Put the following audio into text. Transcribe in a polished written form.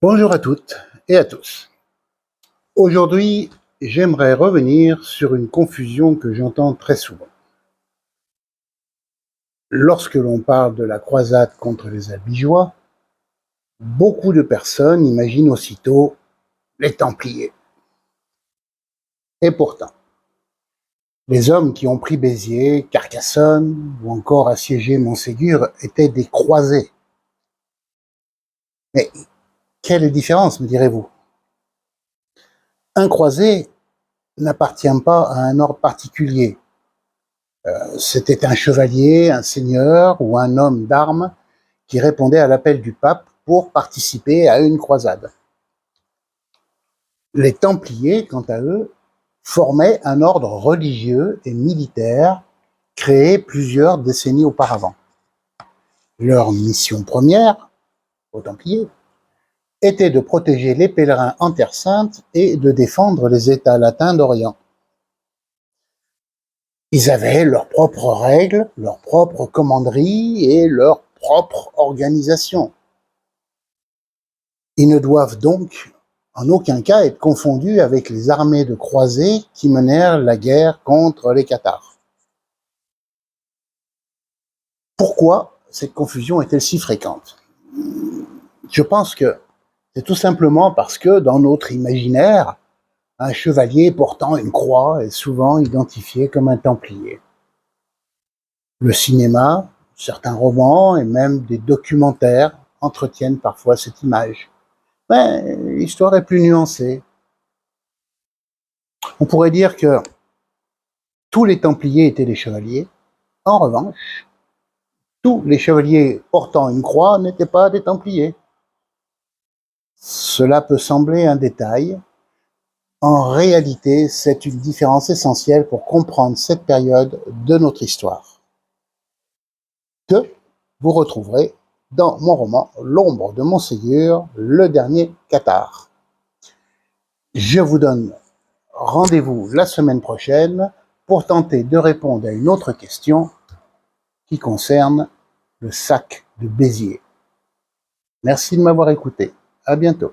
Bonjour à toutes et à tous. Aujourd'hui, j'aimerais revenir sur une confusion que j'entends très souvent. Lorsque l'on parle de la croisade contre les Albigeois, beaucoup de personnes imaginent aussitôt les Templiers. Et pourtant, les hommes qui ont pris Béziers, Carcassonne ou encore assiégé Montségur étaient des croisés. Mais quelle est la différence, me direz-vous? Un croisé n'appartient pas à un ordre particulier. C'était un chevalier, un seigneur ou un homme d'armes qui répondait à l'appel du pape pour participer à une croisade. Les Templiers, quant à eux, formaient un ordre religieux et militaire créé plusieurs décennies auparavant. Leur mission première, aux Templiers, était de protéger les pèlerins en Terre Sainte et de défendre les États latins d'Orient. Ils avaient leurs propres règles, leurs propres commanderies et leur propre organisation. Ils ne doivent donc en aucun cas être confondus avec les armées de croisés qui menèrent la guerre contre les Cathares. Pourquoi cette confusion est-elle si fréquente? Je pense que c'est tout simplement parce que dans notre imaginaire, un chevalier portant une croix est souvent identifié comme un templier. Le cinéma, certains romans et même des documentaires entretiennent parfois cette image. Mais l'histoire est plus nuancée. On pourrait dire que tous les Templiers étaient des chevaliers. En revanche, tous les chevaliers portant une croix n'étaient pas des Templiers. Cela peut sembler un détail. En réalité, c'est une différence essentielle pour comprendre cette période de notre histoire, que vous retrouverez dans mon roman « L'ombre de Montségur, le dernier cathare ». Je vous donne rendez-vous la semaine prochaine pour tenter de répondre à une autre question qui concerne le sac de Béziers. Merci de m'avoir écouté. À bientôt.